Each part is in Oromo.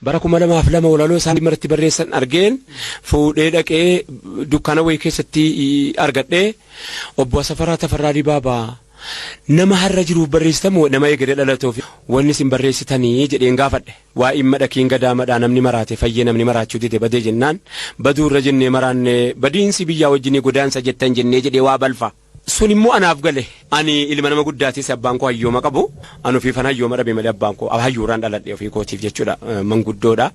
bara 2002 walaloo isaan marti barreessan argeen fuudhee dhaqee dukkana wayii keessatti argadhee obbo Safaraa Tafarraa Dibaabaa nama har'a jiru barreessamu nama eegale dhalatoof wanni sin barreessitanii jedheen gaafadhe waa imma dhakiin gadaamaadha namni maraate fayyee namni maraachuu dide badee jennaan baduu irra jennee maraanne badiinsi biyyaa wajjinii godaansa jettan jennee jedhee waa balfa sun immoo anaaf gale ani ilma nama guddaatis abbaan koo hayyooma qabu anu fi fan hayyooma dhabe malee abbaan koo hayyuuraan dhaladhe ofii kootiif jechuudha manguddoodha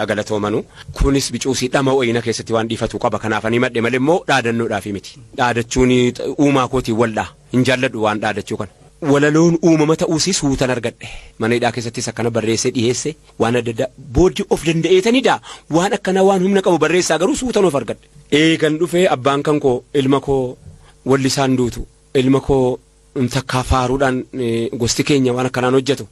agalatoomanu kunis bicuusii dhama oyina keessatti waan dhiifatu qaba kanaaf ani madde malee immoo dhaadannoodhaaf miti dhaadachuun uumaa kootii waldhaa hin jaalladhu waan dhaadachuu kana walaloon uumama ta'uusi suutan argadhe maneedhaa keessattis akkana barreessee dhiyeesse waan adda addaa booddee of danda'eetanidha waan akkana waan humna qabu barreessaa garuu suutan of argadhe eegan dhufee abbaan kan koo ilma koo walli isaan duutu ilma koo takkaa faaruudhaan gosti keenya waan akkanaan hojjetu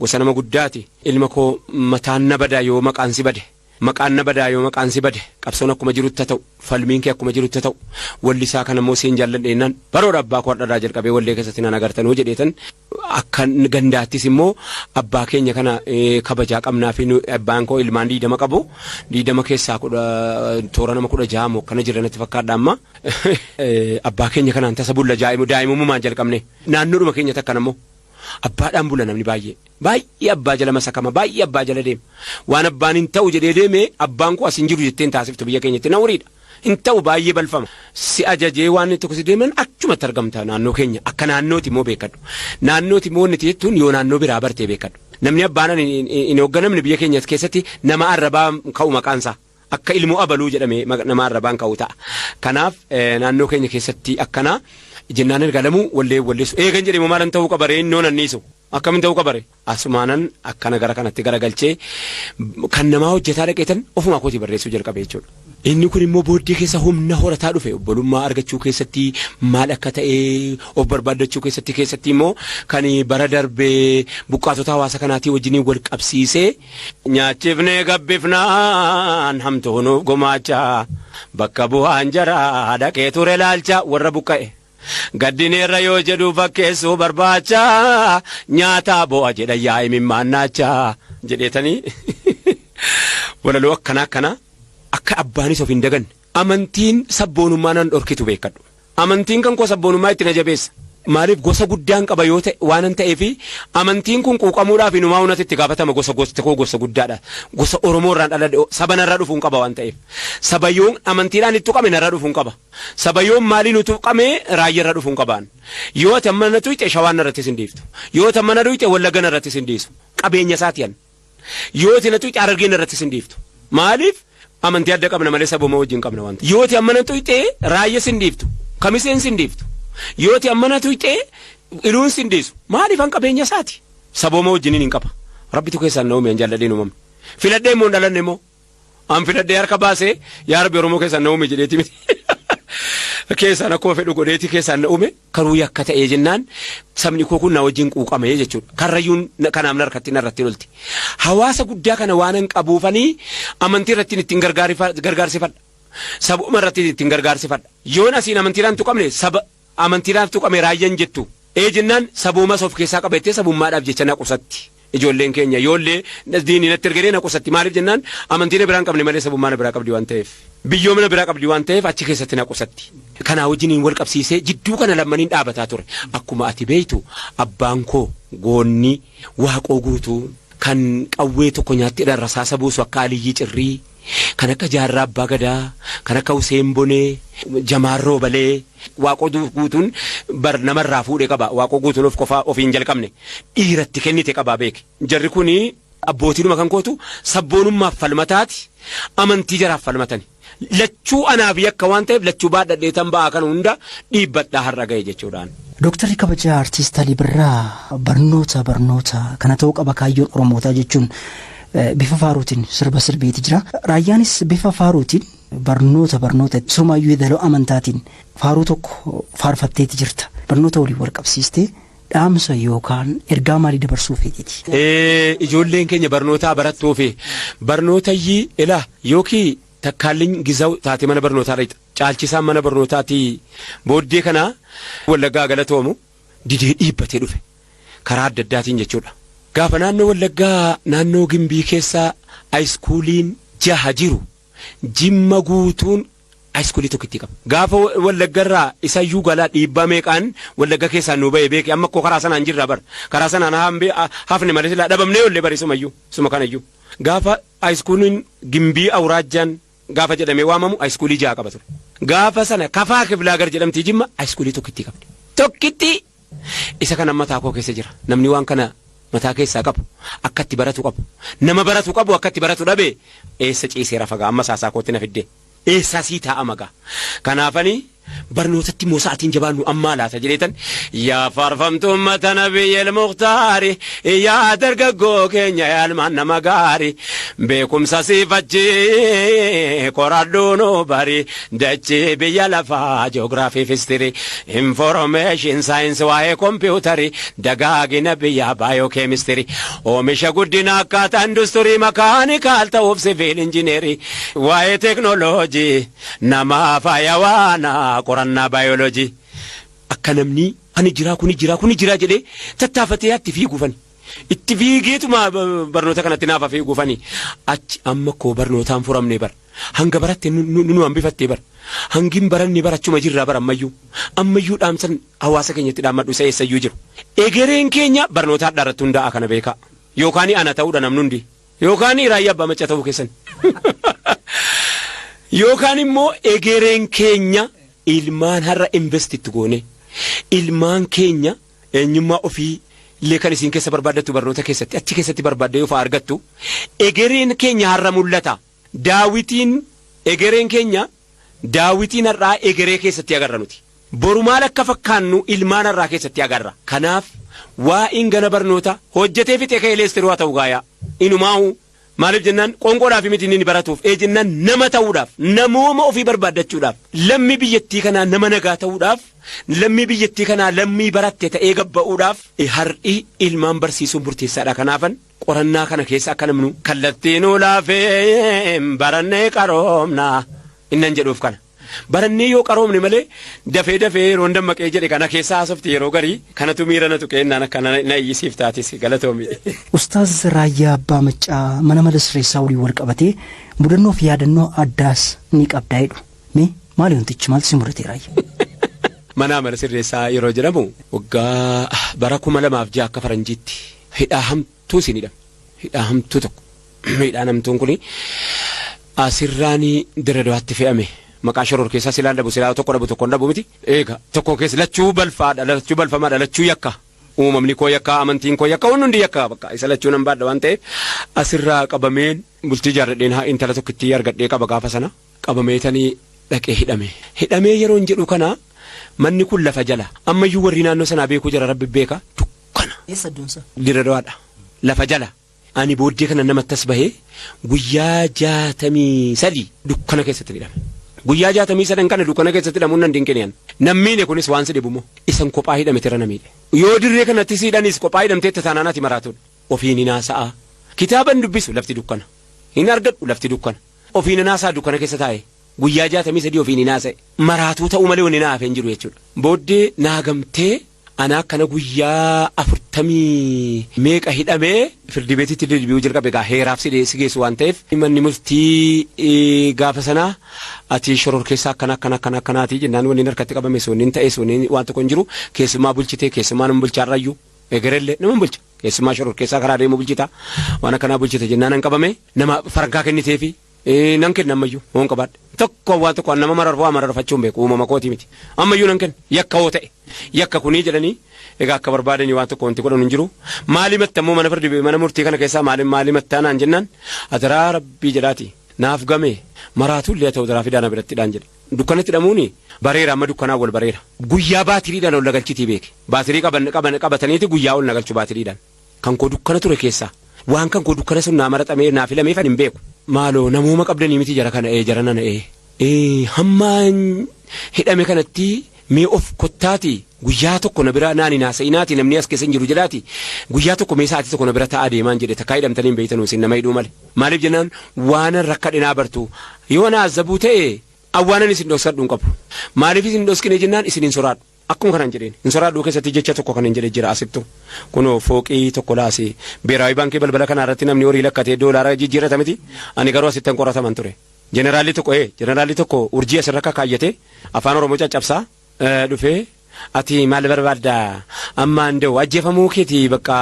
gosa nama guddaati ilma koo mataan na badaa yoo maqaan si bade maqaan na badaa yoo maqaan si bade qabsoon akkuma jirutti ta'u falmiin kee akkuma jirutti ta'u walli isaa kana immoo seen jaalladheenaan baroodha abbaa koo dhadhaa jalqabee wallee keessatti nan agartanuu jedheetan akka gandaattis immoo abbaa keenya kana kabajaa qabnaa fi abbaan koo ilmaan 20 qabu 20 keessaa toora nama 16 moo kana jiranatti fakkaadha amma abbaa keenya kanaan tasa bulla daa'imummaan jalqabne naannoodhuma keenya takkan ammoo abbaadhaan bula namni baay'ee abbaa jala masakama baay'ee abbaa jala deema waan abbaan hin ta'u jedhee deeme abbaan koo asin jiru jetteen taasiftu biyya keenyatti na horiidha hin ta'u baay'ee balfama si ajajee waan tokko si deeman achumatti argamta naannoo keenya akka naannooti immoo beekadhu naannooti immoo inni jettuun yoo naannoo biraa bartee beekadhu namni abbaan hin hoogganamne biyya keenya keessatti nama arrabaa ka'u maqaansaa akka ilmoo abaluu jedhame nama arrabaan ka'u ta'a kanaaf naannoo keenya keessatti akkana jennaan ergalamu walleessu eegan jedhee maalan ta'uu qabaree innoon anniisu akkamin ta'uu qabare asumaanan akkana gara kanatti garagalchee kan namaa hojjetaa dhaqeetan ofuma kootii barreessuu jalqabe jechuudha. Inni kun immoo booddee keessa humna horataa dhufe obbolummaa argachuu keessatti maal akka ta'e of barbaadachuu keessatti immoo kan bara darbee buqqaatota hawaasa kanaatii wajjiniin wal qabsiisee nyaachifnee gabbifnaan hamtuun gomaachaa bakka bu'aan jaraa dhaqee ture laalcha warra buqqa'e. Gaddineerra yoo jedhu fakkeessuu barbaacha nyaataa bo'a jedha yaa'imi maannaacha jedheetanii walaloo akkana akka abbaanis of hin daganne amantiin sabboonummaa nan dhorkitu beekadhu amantiin kan koo sabboonummaa itti na jabeessa maaliif gosa guddaan qaba yoo ta'e waan ta'eef amantiin kun quuqamuudhaaf inumaa unatti itti gaafatama gosa guddaadha gosa Oromoo irraan dhaladhe saba narraa dhufuun qaba waan ta'eef saba yoon amantiidhaan itti tuqame narraa dhufuun qaba saba yoon maaliin utuu tuqame raayyaa irraa dhufuun qabaan yoo ta'e mana tuyxe shawaan irrattis hin dhiiftu yoo ta'e mana tuyxe wallaggan irrattis hin dhiisu qabeenya isaatiyan yoo ta'e tuyxe Harargeen irrattis hin dhiiftu maaliif amantii adda qabna malee sabuma wajjin qabna waan yoo ta'e mana tuyxe raayyaa hin dhiiftu kamiseen hin dhiiftu yoo ta'e mana tuyxe iluun hin dhiisu maaliif an qabeenya isaati sabuma wajjiniin hin qaba rabbitu keessaan na uume jaalladheen uumamne filadhee immoo dhalanne immoo an filadhee harka baasee yaa rabbi Oromoo keessaan na uume jedheeti miti keessaan akkuma fedhu godheeti keessaan na uume karuu yakka ta'ee jennaan sabni koo kun na wajjin quuqame jechuudha karrayyuun kanaaf narratti lolti hawaasa guddaa kana waan hin qabuufanii amantii irratti ittiin gargaarsifadha sabuma irratti ittiin gargaarsifadha yoon asiin amantiidhaan tuqamne saba amantiidhaan tuqame raayyan jettu jennaan sabuumas of keessaa qabattee sabummaadhaaf jecha na qusatti ijoolleen keenya yoollee diinii natti ergee na qusatti maaliif jennaan amantiin biraan qabne malee sabummaa biraa qabdi waan ta'eef biyyoomina biraa qabdi waan ta'eef achi keessatti na qusatti kanaa wajjiniin wal qabsiisee jidduu kana lammaniin dhaabataa ture akkuma ati beeytu abbaan koo goonni waaqoo guutuu kan qawwee tokko nyaatti rasaasa buusu akka Aliyyii Cirrii kan akka Jaarraa Abbaa Gadaa kan akka Huseen Bonee Jamaarroo Balee waaqoo guutuun bar namarraa fuudhee qaba waaqoo guutuun of qofaa ofiin jalqabne dhiiratti kennite qaba beeke jarri kuni abbootiinuma kan kootu sabboonummaaf falmataati amantii jaraaf falmatani lachuu anaaf yakka waan ta'eef lachuu baadhadheetan ba'aa kan hunda dhiibbadhaa har'a ga'e jechuudhaan. Dooktarri kabajaa Artiist Alii Birraa barnoota kana ta'uu qaba kaayyoon Oromootaa jechuun bifa faaruutiin sirba sirbeeti jira. Raayyaanis bifa faaruutiin barnoota somaayyuu yeedaloo amantaatiin faaruu tokko faarfatteeti jirta. Barnoota waliin wal qabsiistee dhaamsa yookaan ergaa maalii dabarsuu feeteeti? Ijoolleen keenya barnootaa barattuufi barnootayyii ilaa yookiin takkaalliin gizaa'u taate mana barnootaa dha caalchisaan mana barnootaatii booddee kana Wallaggaa galatoomu didee dhiibbatee dhufe karaa adda addaatiin jechuudha. Gaafa naannoo Wallaggaa naannoo Gimbii keessaa haayiskuuliin 6 jiru Jimma guutuun haayiskuulii tokkitti qaba. Gaafa Wallaggarraa isayyuu galaa dhiibbaa meeqaan Wallagga keessaan nu ba'e beeki amma koo karaa sanaan jirra bar karaa sanaan hafne malee silaa dhabamnee ollee barisumayyuu suma kanayyuu. Gaafa haayiskuuliin Gimbii Awuraajjaan gaafa jedhamee waamamu haayiskuulii 6 qaba ture. Gaafa sana Kafaa Kiblaagar jedhamti Jimma haayiskuulii tokkitti qabdi. Tokkitti isa kana mataa koo keessa jira. Namni waan kana mataa keessaa qabu akkatti baratu qabu. Nama baratu qabu akkatti baratu dhabe eessa ciiseera fagaa amma saasaa kootti na fidde. Eessa sii taa'a magaa. Kanaafanii barnootatti immoo sa'aatiin jabaannu ammaa laata jedheetan yaa faarfamtuu uummata nabiyyil mukhtaari yaa dargaggoo keenya yaalmaan nama gaari beekumsa siifachii qoradhuu nu bari dachee biyya lafaa ji'oogiraafii fiistiri information saayinsii waa'ee kompiwutari dagaagina biyya baayookeemistiri oomisha guddina akkaataa industirii makaanikaal ta'uuf siviil injineerii waa'ee teknooloojii namaaf hayawaanaa qorannaa baayoloojii akka namni ani jira jedhee tattaafatee itti fiiguufani itti fiigeetuma barnoota kanatti naaf fiiguufani achi amma koo barnootaan furamne bar hanga baratte nu hambifattee bar hangin baranne barachuma jirraa bar ammayyuu dhaamsan hawaasa keenyatti dhaammadhu isa eessayyuu jiru egereen keenya barnootaa dharrattu hundaa'a kana beekaa yookaan ana ta'uudha namni hundi yookaan Raayyaa abbaa macca ta'uu keessan yookaan immoo egereen keenya ilmaan har'a investitti goone ilmaan keenya eenyummaa ofii illee kan isin keessa barbaaddattu barnoota keessatti achi keessatti barbaadde yoo fa'aa argattu egereen keenya har'a mul'ata. Egereen keenya Daawitiin har'aa egeree keessatti agarra nuti. Boru maal akka fakkaannu ilmaan har'aa keessatti agarra. Kanaaf waa'in gana barnoota hojjetee fixee ka'eeleestiruu haa ta'u gaayaa inumaahu. Maaliif jennaan qonqoodhaaf miti inni baratuuf jennaan nama ta'uudhaaf namooma ofii barbaaddachuudhaaf lammii biyyattii kanaa nama nagaa ta'uudhaaf lammii biyyattii kanaa lammii baratte ta'ee gabba'uudhaaf har'i ilmaan barsiisuun murteessaadha. Kanaafan qorannaa kana keessa akka namnu kallattiinuu laafee barannee qaroomna innan jedhuuf kana. Barannee yoo qaroomne malee dafee yeroo dammaqee jedhe kana keessa haasofti yeroo garii kanatu miira na tuqeennaan akka na iyyisiif taatis galatoomi. Ustaaz Raayyaa Abbaa Maccaa mana mala sirreessaa waliin wal qabatee mudannoo fi yaadannoo addaas ni qabdaa jedhu. Mee maali wantichi maaltu si mudate Raayyaa? Mana mala sirreessaa yeroo jedhamu waggaa bara 2006 akka faranjiitti hidhaa hamtuu isinidha. Hidhaa hamtuu tokko. Hidhaan hamtuun kuni asirraanii Dirredawaatti fe'ame. Maqaa shoror keessaa silaan dhabu silaa tokko dhabu miti. Eega tokko keessa lachuu balfamaadha lachuu yakka. Uumamni koo yakka amantiin koo yakka hundi yakka bakka isa lachuu nan baadha waan ta'eef asirraa qabameen bultii jaarradheen intala tokkittii argadhee qaba gaafa sana qabameetanii dhaqee hidhame. Hidhamee yeroo hin jedhu kana manni kun lafa jala ammayyuu warri naannoo sanaa beekuu jira rabbi beeka dukkana. Eessa adduunsa? Dirredawaadha lafa jala. Ani booddee kana namatti as bahee guyyaa 63 dukkana keessatti hidhame. Guyyaa 63 kana dukkana keessatti hidhamuun nan dinqineen. Nammiine kunis waan si dhibumoo isan kophaa hidhame tira namiidhe. Yoo dirree kanatti siidhanis kophaa hidhamteetta taanaanaati maraatuun. Ofiin hinaasa'a. Kitaaban dubbisu lafti dukkana. Hin argadhu lafti dukkana. Ofiin hinaasa'a dukkana keessa taa'e. Guyyaa 63 ofiin hinaasa'e. Maraatuu ta'uu malee wanni naaf hin jiru jechuudha. Booddee naagamtee ana kana guyyaa 40 meeqa hidhamee firdi beetitti deebi'uu jalqabe gaa heeraaf si geessu waan ta'eef manni murtii gaafa sanaa ati shoror keessaa akkanaati jennaan wanni harkatti qabame sunniin ta'e sunniin waan tokko hin jiru keessumaa bulchitee keessumaa nama bulchaarrayyuu egerellee nama bulcha keessumaa shoror keessaa karaa deemu bulchita waan akkanaa bulchite jennaan hin qabame nama fargaa kenniteefi nan kenna ammayyuu hoon qabaadhe tokko waan tokko nama mararfachuun beeku uumama kooti miti ammayyuu nan kenna yakka hoo ta'e yakka kunii jedhanii egaa akka barbaadanii waan tokko wanti godhan hin jiru maali mattammoo mana murtii kana keessaa maali mattaanaan jennaan ataraa rabbii jedhaati naaf game maraatuu illee ta'u daraa fidaana birattiidhaan jedhe dukkanatti hidhamuuni bareera amma dukkanaa wal bareera guyyaa baatiriidhaan ol nagalchitii beeke baatirii qabataniiti guyyaa ol nagalchu baatiriidhaan kan koo dukkana ture keessaa waan kan koo dukkana sun naa maraxamee naa filameef hin beeku maaloo namooma qabdanii miti jara kana jarana hammaan hidhame kanatti mee of kottaati guyyaa tokko na bira naani naasa'inaati namni as keessa hin jiru jedhaati guyyaa tokko mee sa'aatii tokko na bira taa'aa deemaan jedhe takkaa hidhamtanii hin beeytanuu isin nama hidhuu malee maaliif jennaan waanan rakkadhinaa bartu yoo na azzabuu ta'e awwaanan isin dhoksadhu hin qabu maaliif isin dhoskine jennaan isin hin soraadhu akkuma kanan jedheen hin soraadhu keessatti jecha tokko kanan jedhe jira asittu kunoo fooqii tokko laasi beeraawi baankii balbala kana irratti namni horii lakkatee doolaara jijjiirata miti ani garuu asittan qorataman ture jeneraalli tokko urjii asirra kaayyate afaan oromoo caccabsaa dhufee ati maal barbaadda amma andoo ajjeefamuu keeti bakka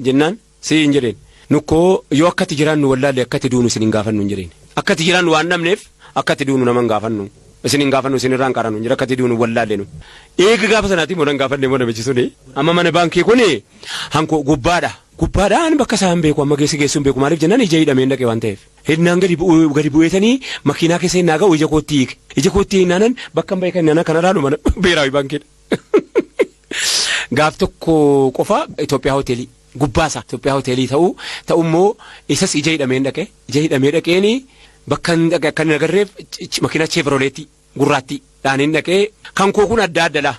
jennaan si hin jedheen nukkoo yoo akkati jiraannu wallaalle akkati duunu isin hin gaafannu hin jedheen akkati jiraannu waan dhabneef akkati duunu nama hin gaafannu isin hin gaafannu isin irraan qarannu jira akkati duunu wallaalle nu eega gaafa sanaati moo nan gaafanne moo namichi suni amma mana baankii kuni hanko gubbaadhaan bakka isaan beeku amma geessuun beeku maaliif jennaan ija hidhamee dhaqee waan ta'eef hidnaan gadi bu'eetanii makiinaa keessa hin naaga'u ija kootti hinnaanan bakka hin beekan hinnaanan kanarraa mana beeraawi baankiidha. Gaaf tokko qofa Itoophiyaa hoteelii gubbaasaa Itoophiyaa hoteelii ta'u immoo isas ija hidhamee dhaqeeni bakka kan agarreef makiina cheevaroleetti gurraatti dhaaniin dhaqee kan koo kun adda addadha.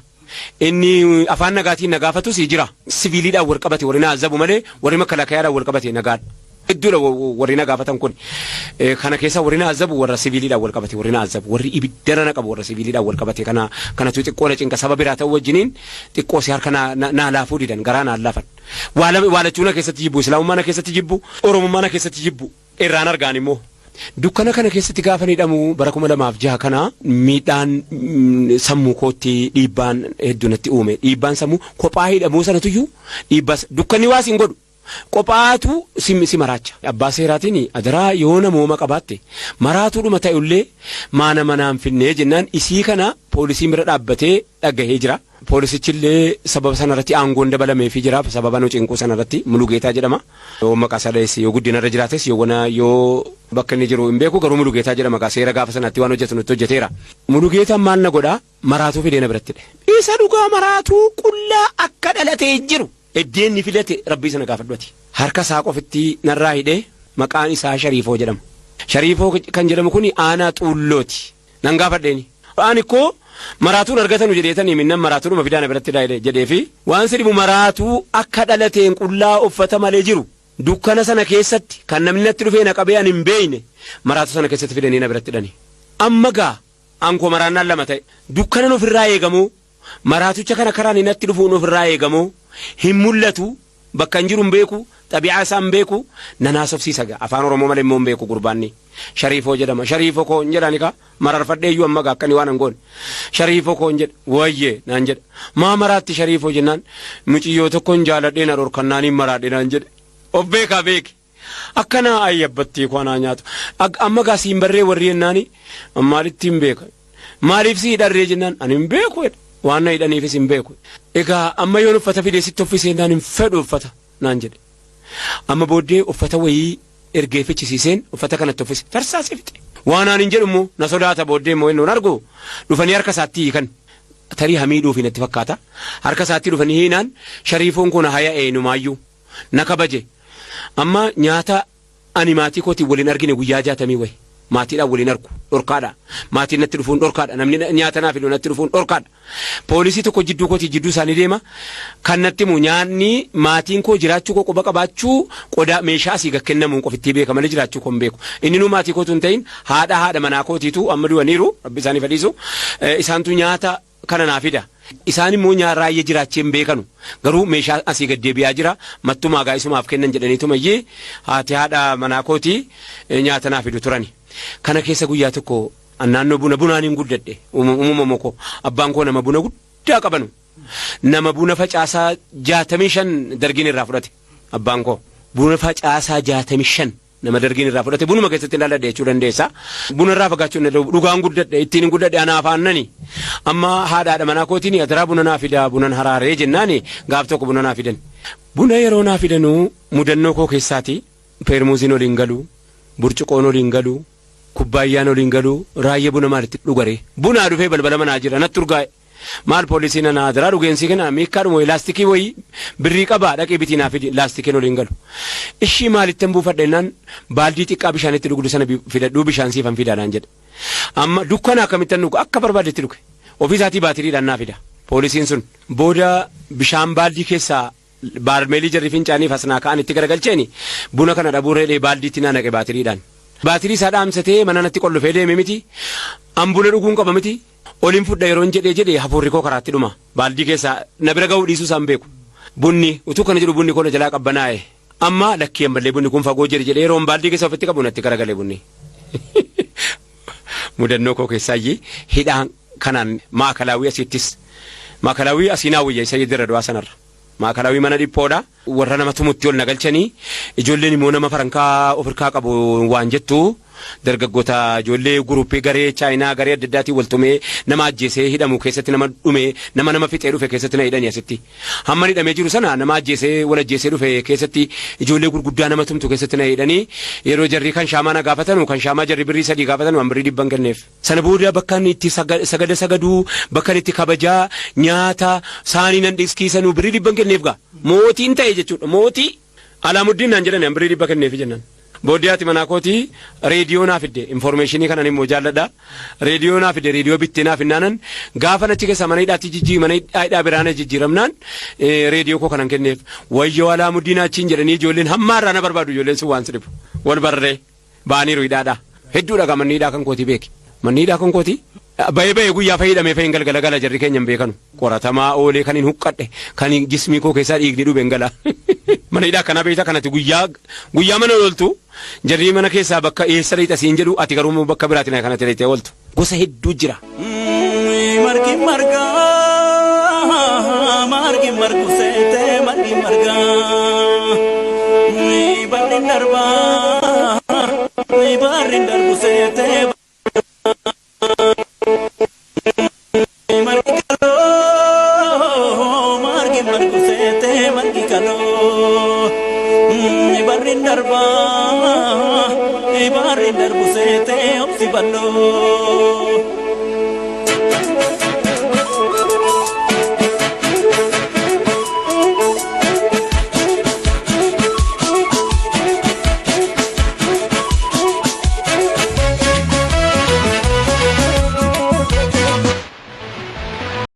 Inni afaan nagaatiin na gaafatus jira siviiliidhaan wal qabate warri na azabu malee warri makalakayaadhaan wal qabate nagaadha. Hedduudha warri na gaafatan kun kana keessa warri na azabu warra siviiliidhaan wal qabate warri na azabu warri ibiddana na qabu warra siviiliidhaan wal qabate kanatu xiqqoo na cinqa saba biraa ta'u wajjiniin xiqqoo si harka na laafuu didan garaa na laafan waalachuuna keessatti jibbu islaamummaa na keessatti jibbu oromummaa na keessatti jibbu irraan argaan immoo. Dukkana kana keessatti gaafa hidhamu bara 2006 kana miidhaan sammuu kootti dhiibbaan hedduu natti uume dhiibbaan sammuu kophaa hidhamuu sanatuyyuu dhiibbaas dukkanni waas hin godhu qophaatu si maraacha abbaa seeraatiin adaraa yoo namooma qabaatte maraatuudhuma ta'ullee maana manaan finnee jennaan isii kana poolisiin bira dhaabbatee dhagahee jira. Poolisichillee sababa sanarratti aangoon dabalameefii jira sababa nu cinquu sanarratti Mulugeetaa jedhama. Yoo maqaa saddees yoo guddinarra jiraates yoo bakka inni jiru hin beeku garuu Mulugeetaa jedhama maqaa seera gaafa sanatti waan hojjetu nutti hojjeteera. Mulugeetaan maal na godhaa maraatuu fidee na biratti isa dhugaa maraatuu qullaa akka dhalatee jiru eddeenni filate rabbii sana gaafadhuati. Harka isaa qofitti narraa hidhee maqaan isaa Shariifoo jedhama. Shariifoo kan jedhamu kuni aanaa Xuullooti nan gaafadheeni. Ani koo maraatuun argatanu jedheetanii minnan maraatuudhuma fidaana biratti jedhee fi waan sidhimu maraatuu akka dhalateen qullaa uffata malee jiru dukkana sana keessatti kan namni natti dhufee na qabee ani hin beeyne maraatuu sana keessatti fidanii na biratti dhani. Amma gaa ankoo maraannaan lama ta'e dukkana ofirraa eegamoo maraatucha kana karaan natti dhufuun ofirraa eegamoo hin mul'atu bakka hin jiru hin beeku xabi'aa isaa hin beeku nanaasofsiisa afaan oromoo malee immoo hin beeku gurbaanni. Shariifoo jedhama Shariifoo koo hin jedhani ka mararfadhee iyyuu amma akkani waan hin goone Shariifoo koo hin jedha wayyee naan jedha maa maraatti Shariifoo jennaan muciyyoo tokko hin jaaladhee na dhorkannaaniin maraadhe naan jedhe of beekaa beeki akkana ayyabbattii koo naa nyaatu amma gaa siin barree warri jennaani maalitti hin beeka maaliif si hidharree jennaan ani hin beeku waan na hidhaniifis hin beeku egaa amma yoon uffata fidee sitti uffisee naan hin fedhu uffata naan jedhe amma booddee uffata wayii ergee fichisiiseen uffata kanatti uffise tarsaasee fixe waan aan hin jedhu immoo na sodaata booddee immoo inni argu dhufanii harka isaatti hiikan tarii hamiidhuufi natti fakkaata harka isaatti dhufanii hiinaan Shariifoon kun haya eenyumaayyuu na kabaje amma nyaata ani maatii kootiin waliin argine guyyaa 60 wayi maatiidhaan waliin argu dhorkaadha maatiin natti dhufuun dhorkaadha namni nyaata naaf iluu natti dhufuun dhorkaadha poolisii tokko jidduu kootii jidduu isaanii deema kan natti mu nyaanni maatiin koo jiraachuu koo quba qabaachuu qodaa meeshaa asii gakkennamuun qofitti beeka malee jiraachuu koo hin beeku inni nu maatii kootu hin ta'in haadha manaa kootiitu amma du'aniiru rabbi isaanii fadhiisu isaantu nyaata kana naaf fida. Isaan immoo nyaarraayyee jiraachee hin beekanu garuu meeshaa asii gad deebi'aa jira mattumaa gaa'isumaaf kennan jedhaniitu mayyee haadha manaa kootii nyaata naaf fidu turani. Kana keessa guyyaa tokko naannoo bunaaniin guddadhe uumama koo abbaan koo nama buna guddaa qabanu nama buna facaasaa 65 dargiin irraa fudhate abbaan koo buna facaasaa 65 nama dargiin irraa fudhate bunuma keessatti ilaaladhe jechuu dandeessa buna irraa fagaachuun dhugaan guddadhe ittiin guddadhe anaaf aannani amma haadha manaa kootiin adaraa buna naa fidaa bunan haraaree jennaani gaaf tokko buna naa fidan buna yeroo naa fidanuu mudannoo koo keessaati peermuuziin waliin galuu burcuqoon waliin galuu kubbaayyaan waliin galuu raayyaa buna maalitti dhugare bunaa dhufee balbala manaa jira natti urgaa'e maal poolisiin na adaraa dhugeensi kana miikkaadhuma laastikii wayii birrii qabaa dhaqee bitii naa fidi laastikiin waliin galu ishii maalittan buufadhennaan baaldii xiqqaa bishaanitti dhugdu sana fidadhuu bishaan siifan fidaadhaan jedhe amma dukkana akkamittan dhugu akka barbaadetti dhuge ofiisaatii baatiriidhaan naa fida poolisiin sun booda bishaan baaldii keessaa baarmeelii jarri fincaaniif asnaa ka'an itti garagalcheeni buna kana dhabuuree baaldiitti naa naqe baatiriidhaan baatirii isaa dhaamsatee mana natti qollofee deeme miti ambuna dhuguun qaba miti olin fudhaa yeroon jedhee hafuurri koo karaatti dhuma baaldii keessa na bira ga'uu dhiisuu isaan beeku bunni utuu kana jedhu bunni koo jalaa qabbanaa'e amma lakkii ammallee bunni kun fagoo jedhe yeroon baaldii keessa ofitti qabu natti garagalee bunni mudannoo koo keessaayyee hidhaan kanaan maakalaawii asittis maakalaawii asiinaawiyya isa dirra du'aa sanarra maakalaawii mana dhiphoodha warra nama tumutti ol nagalchanii ijoolleen immoo nama farankaa ofirkaa qabu waan jettu dargaggoota ijoollee guruppii garee chaayinaa garee adda addaatii waltumee nama ajjeesee hidhamu keessatti nama dhume nama fixee dhufe keessatti na hidhanii asitti hamma hidhamee jiru sana nama ajjeesee wal ajjeesee dhufe keessatti ijoollee gurguddaa nama tumtu keessatti na hidhanii yeroo jarri kan shaamaa na gaafatanu kan shaamaa jarri birrii 3 gaafatanu an birrii 100 kenneef sana booda bakka inni itti sagaduu bakka inni itti kabajaa nyaata saanii nan dhiskiisanu birrii 100 kenneef gaa mootiin ta'e jechuudha mootii alaamuddin naan jedhan an birrii 100 kenneef jennan boodiyyaati manaa kootii reediyoo naaf fidde informationii kanan immoo jaalladha reediyoo naaf fidde reediyoo bittee naaf hinnaanan gaafa nachi keessa mana hidhaatti mana hidhaa biraana jijjiiramnaan reediyoo koo kanan kenneef wayyoo alaamuddin achiin jedhanii ijoolleen hammaarraa na barbaadu ijoolleen sun waan sidhibu wal barree baaniiru hidhaadha hedduudha manni hidhaa kan kooti beeki manni hidhaa kan kooti bayee guyyaa fayyadamee fayin galgala jarri keenyan beekanu qoratamaa oolee kan hin huqqadhe kan jismii koo keessaa dhiigni dhubeen gala mana hidhaa kana beekta kanatti guyyaa mana ooltu jarri mana keessaa bakka eessa dhiita siin jedhu ati garuu bakka biraatti na kanatti dhiitee ooltu gosa hedduu jira. Margi margu seete margi marga balli darba barri darbu seete margu seete margi kalo barri darba barri darbu seete obsi ballo